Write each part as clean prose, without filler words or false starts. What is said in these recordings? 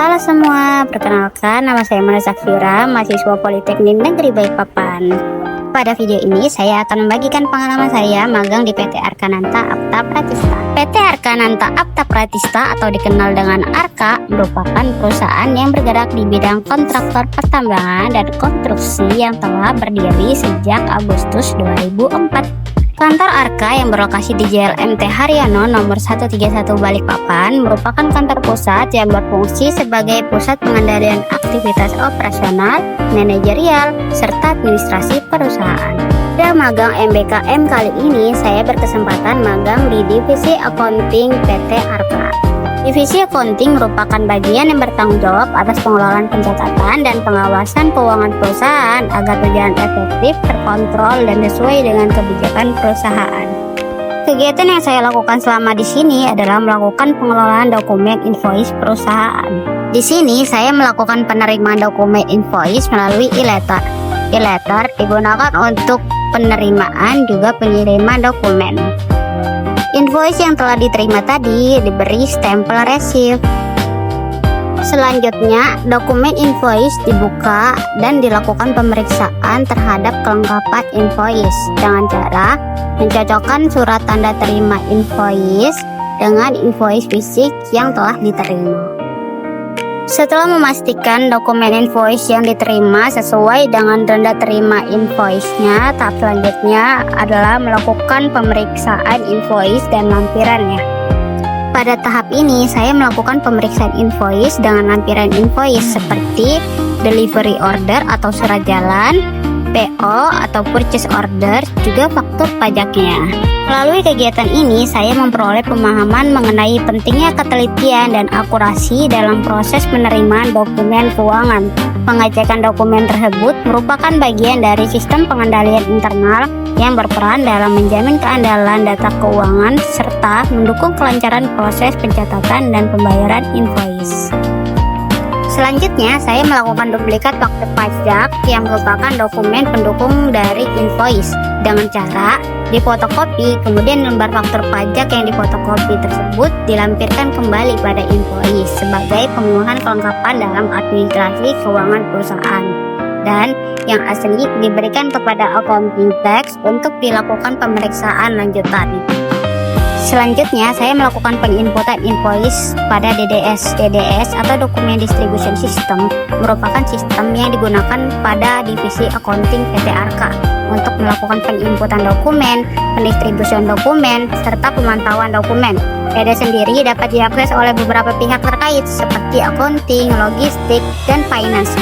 Halo semua, perkenalkan nama saya Mona Zakfira, mahasiswa Politeknik Negeri Balikpapan. Pada video ini saya akan membagikan pengalaman saya magang di PT Arkananta Apta Pratista. PT Arkananta Apta Pratista atau dikenal dengan Arka merupakan perusahaan yang bergerak di bidang kontraktor pertambangan dan konstruksi yang telah berdiri sejak Agustus 2004. Kantor Arka yang berlokasi di JLMT Haryono nomor 131 Balikpapan merupakan kantor pusat yang berfungsi sebagai pusat pengendalian aktivitas operasional, manajerial, serta administrasi perusahaan. Pada magang MBKM kali ini, saya berkesempatan magang di Divisi Accounting PT Arka. Divisi Accounting merupakan bagian yang bertanggung jawab atas pengelolaan pencatatan dan pengawasan keuangan perusahaan agar berjalan efektif, terkontrol, dan sesuai dengan kebijakan perusahaan. Kegiatan yang saya lakukan selama di sini adalah melakukan pengelolaan dokumen invoice perusahaan. Di sini saya melakukan penerimaan dokumen invoice melalui e-letter. E-letter digunakan untuk penerimaan juga pengiriman dokumen. Invoice yang telah diterima tadi diberi stempel receipt. Selanjutnya, dokumen invoice dibuka dan dilakukan pemeriksaan terhadap kelengkapan invoice dengan cara mencocokkan surat tanda terima invoice dengan invoice fisik yang telah diterima. Setelah memastikan dokumen invoice yang diterima sesuai dengan tanda terima invoice-nya, tahap selanjutnya adalah melakukan pemeriksaan invoice dan lampirannya. Pada tahap ini, saya melakukan pemeriksaan invoice dengan lampiran invoice seperti delivery order atau surat jalan, PO atau purchase order, juga faktur pajaknya. Melalui kegiatan ini, saya memperoleh pemahaman mengenai pentingnya ketelitian dan akurasi dalam proses penerimaan dokumen keuangan. Pengecekan dokumen tersebut merupakan bagian dari sistem pengendalian internal yang berperan dalam menjamin keandalan data keuangan serta mendukung kelancaran proses pencatatan dan pembayaran invoice. Selanjutnya, saya melakukan duplikat faktur pajak yang merupakan dokumen pendukung dari invoice dengan cara difotokopi, kemudian lembar faktur pajak yang difotokopi tersebut dilampirkan kembali pada invoice sebagai pemenuhan kelengkapan dalam administrasi keuangan perusahaan, dan yang asli diberikan kepada accounting tax untuk dilakukan pemeriksaan lanjutan. Selanjutnya, saya melakukan penginputan invoice pada DDS. DDS atau Document Distribution System merupakan sistem yang digunakan pada divisi accounting PT Arka untuk melakukan penginputan dokumen, pendistribusian dokumen, serta pemantauan dokumen. DDS sendiri dapat diakses oleh beberapa pihak terkait seperti accounting, logistik, dan finance.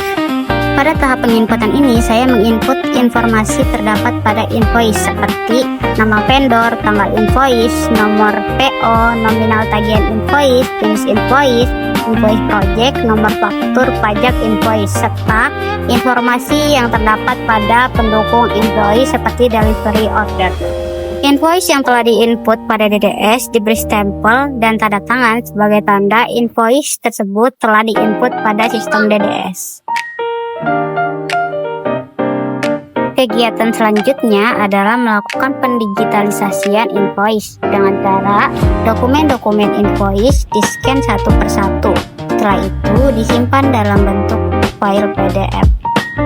Pada tahap penginputan ini, saya menginput informasi terdapat pada invoice seperti nama vendor, tanggal invoice, nomor PO, nominal tagihan invoice, jenis invoice, invoice project, nomor faktur pajak invoice, serta informasi yang terdapat pada pendukung invoice seperti delivery order. Invoice yang telah diinput pada DDS diberi stempel dan tanda tangan sebagai tanda invoice tersebut telah diinput pada sistem DDS. Kegiatan selanjutnya adalah melakukan pendigitalisasian invoice dengan cara dokumen-dokumen invoice di-scan satu persatu. Setelah itu disimpan dalam bentuk file PDF.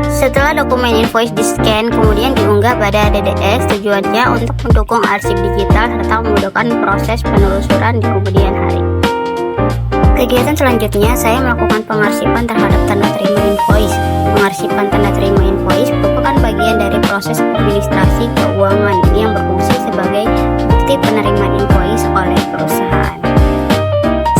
Setelah dokumen invoice di-scan, kemudian diunggah pada DDS, tujuannya untuk mendukung arsip digital serta memudahkan proses penelusuran di kemudian hari. Kegiatan selanjutnya, saya melakukan pengarsipan terhadap tanda terima invoice. Pengarsipan tanda terima invoice merupakan bagian dari proses administrasi keuangan yang berfungsi sebagai bukti penerimaan invoice oleh perusahaan.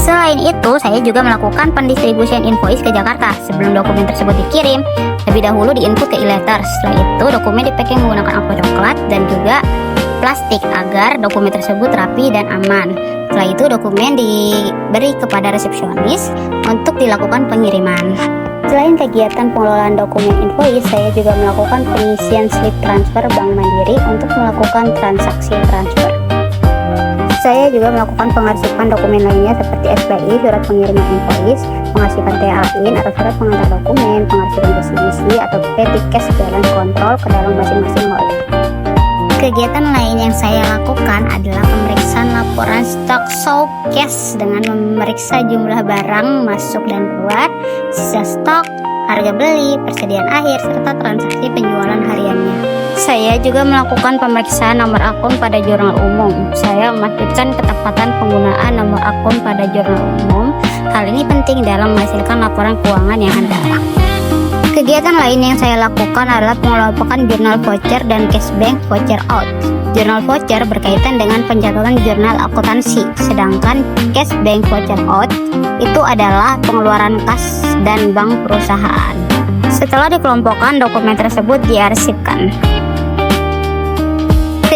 Selain itu, saya juga melakukan pendistribusian invoice ke Jakarta. Sebelum dokumen tersebut dikirim, lebih dahulu diinput ke e-letter. Setelah itu, dokumen dipacking menggunakan amplop coklat dan juga plastik agar dokumen tersebut rapi dan aman. Setelah itu, dokumen diberi kepada resepsionis untuk dilakukan pengiriman. Selain kegiatan pengelolaan dokumen invoice, saya juga melakukan pengisian slip transfer Bank Mandiri untuk melakukan transaksi transfer. Saya juga melakukan pengarsipan dokumen lainnya seperti SPI, surat pengiriman invoice, pengarsipan TAIN atau surat pengantar dokumen, pengarsipan desinisi atau petty cash balance control ke dalam masing-masing holder. Kegiatan lain yang saya lakukan adalah pemeriksaan laporan stok showcase dengan memeriksa jumlah barang masuk dan keluar, sisa stok, harga beli, persediaan akhir, serta transaksi penjualan hariannya. Saya juga melakukan pemeriksaan nomor akun pada jurnal umum. Saya memastikan ketepatan penggunaan nomor akun pada jurnal umum. Hal ini penting dalam menghasilkan laporan keuangan yang handal. Kegiatan lain yang saya lakukan adalah pengelompokan jurnal voucher dan cashbank voucher out. Jurnal voucher berkaitan dengan pencatatan jurnal akuntansi, sedangkan cashbank voucher out itu adalah pengeluaran kas dan bank perusahaan. Setelah dikelompokkan, dokumen tersebut diarsipkan.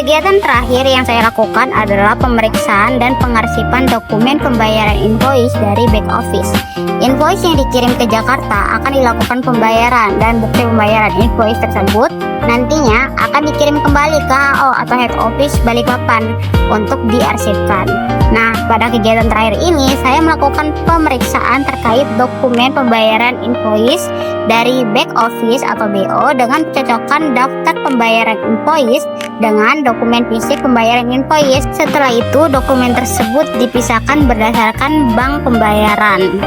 Kegiatan terakhir yang saya lakukan adalah pemeriksaan dan pengarsipan dokumen pembayaran invoice dari back office. Invoice yang dikirim ke Jakarta akan dilakukan pembayaran, dan bukti pembayaran invoice tersebut nantinya akan dikirim kembali ke HO atau head office Balikpapan untuk diarsipkan. Nah, pada kegiatan terakhir ini saya melakukan pemeriksaan terkait dokumen pembayaran invoice dari back office atau BO dengan pencocokan daftar pembayaran invoice dengan dokumen fisik pembayaran invoice. Setelah itu, dokumen tersebut dipisahkan berdasarkan bank pembayaran,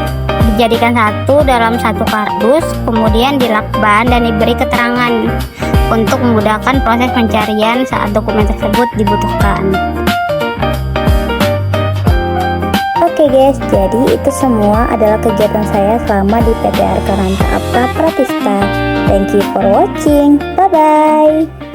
dijadikan satu dalam satu kardus, kemudian dilakban dan diberi keterangan untuk memudahkan proses pencarian saat dokumen tersebut dibutuhkan. Oke guys, jadi itu semua adalah kegiatan saya selama di PT Arka Ranta Apta Pratista. Thank you for watching. Bye bye.